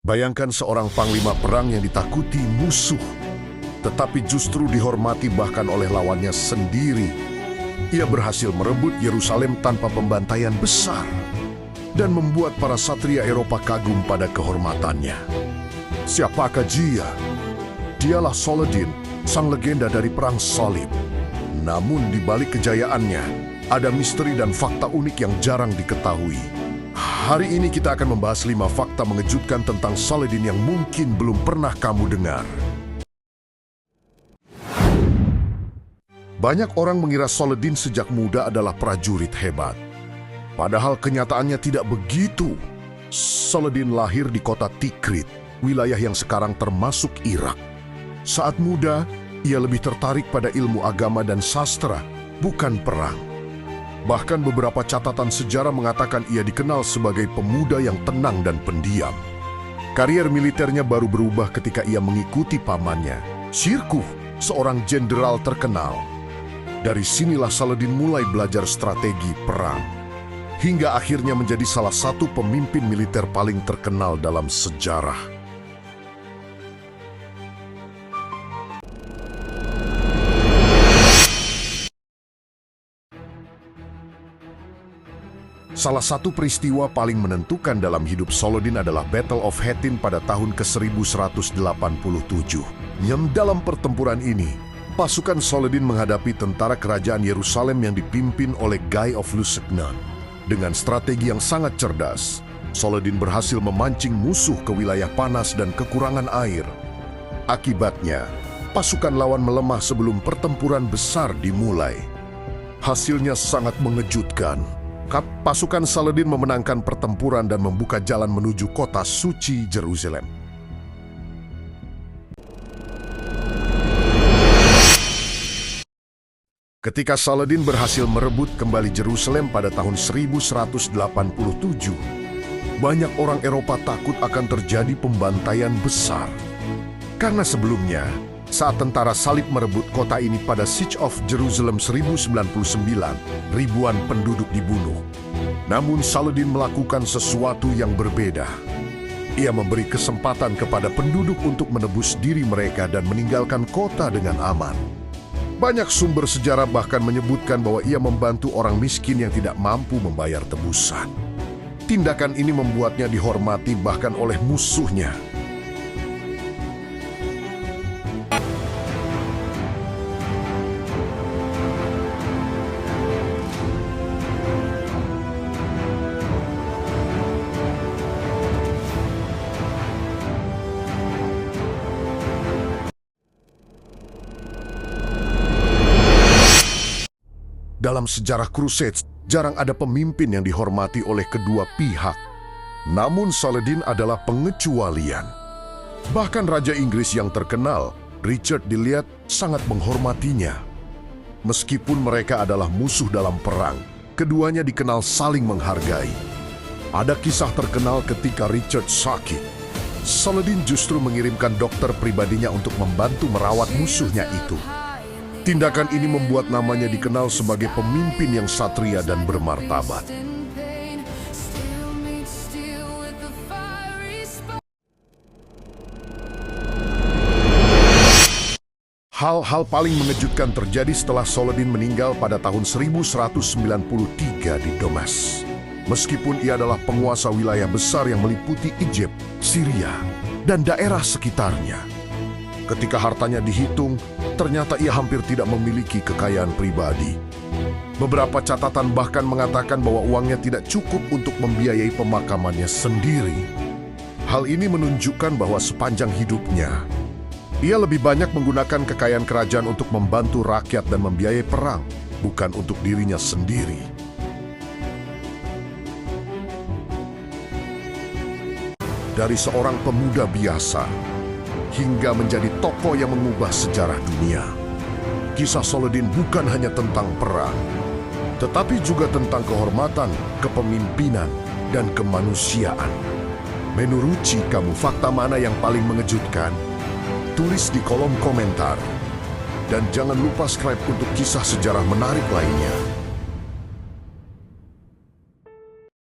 Bayangkan seorang panglima perang yang ditakuti musuh, tetapi justru dihormati bahkan oleh lawannya sendiri. Ia berhasil merebut Yerusalem tanpa pembantaian besar dan membuat para satria Eropa kagum pada kehormatannya. Siapakah dia? Dialah Saladin, sang legenda dari Perang Salib. Namun di balik kejayaannya, ada misteri dan fakta unik yang jarang diketahui. Hari ini kita akan membahas 5 fakta mengejutkan tentang Saladin yang mungkin belum pernah kamu dengar. Banyak orang mengira Saladin sejak muda adalah prajurit hebat. Padahal kenyataannya tidak begitu. Saladin lahir di kota Tikrit, wilayah yang sekarang termasuk Irak. Saat muda, ia lebih tertarik pada ilmu agama dan sastra, bukan perang. Bahkan beberapa catatan sejarah mengatakan ia dikenal sebagai pemuda yang tenang dan pendiam. Karier militernya baru berubah ketika ia mengikuti pamannya, Shirkuh, seorang jenderal terkenal. Dari sinilah Saladin mulai belajar strategi perang, hingga akhirnya menjadi salah satu pemimpin militer paling terkenal dalam sejarah. Salah satu peristiwa paling menentukan dalam hidup Saladin adalah Battle of Hattin pada tahun ke-1187. Dalam pertempuran ini, pasukan Saladin menghadapi tentara kerajaan Yerusalem yang dipimpin oleh Guy of Lusignan. Dengan strategi yang sangat cerdas, Saladin berhasil memancing musuh ke wilayah panas dan kekurangan air. Akibatnya, pasukan lawan melemah sebelum pertempuran besar dimulai. Hasilnya sangat mengejutkan. Pasukan Saladin memenangkan pertempuran dan membuka jalan menuju kota suci Jerusalem. Ketika Saladin berhasil merebut kembali Jerusalem pada tahun 1187, banyak orang Eropa takut akan terjadi pembantaian besar. Karena sebelumnya, saat tentara Salib merebut kota ini pada Siege of Jerusalem 1099, ribuan penduduk dibunuh. Namun Saladin melakukan sesuatu yang berbeda. Ia memberi kesempatan kepada penduduk untuk menebus diri mereka dan meninggalkan kota dengan aman. Banyak sumber sejarah bahkan menyebutkan bahwa ia membantu orang miskin yang tidak mampu membayar tebusan. Tindakan ini membuatnya dihormati bahkan oleh musuhnya. Dalam sejarah Crusades, jarang ada pemimpin yang dihormati oleh kedua pihak. Namun Saladin adalah pengecualian. Bahkan Raja Inggris yang terkenal, Richard dilihat sangat menghormatinya. Meskipun mereka adalah musuh dalam perang, keduanya dikenal saling menghargai. Ada kisah terkenal ketika Richard sakit. Saladin justru mengirimkan dokter pribadinya untuk membantu merawat musuhnya itu. Tindakan ini membuat namanya dikenal sebagai pemimpin yang satria dan bermartabat. Hal-hal paling mengejutkan terjadi setelah Saladin meninggal pada tahun 1193 di Damas. Meskipun ia adalah penguasa wilayah besar yang meliputi Egypt, Syria, dan daerah sekitarnya. Ketika hartanya dihitung, ternyata ia hampir tidak memiliki kekayaan pribadi. Beberapa catatan bahkan mengatakan bahwa uangnya tidak cukup untuk membiayai pemakamannya sendiri. Hal ini menunjukkan bahwa sepanjang hidupnya, ia lebih banyak menggunakan kekayaan kerajaan untuk membantu rakyat dan membiayai perang, bukan untuk dirinya sendiri. Dari seorang pemuda biasa hingga menjadi tokoh yang mengubah sejarah dunia, kisah Saladin bukan hanya tentang perang, tetapi juga tentang kehormatan, kepemimpinan, dan kemanusiaan. Menurut kamu, fakta mana yang paling mengejutkan? Tulis di kolom komentar. Dan jangan lupa subscribe untuk kisah sejarah menarik lainnya.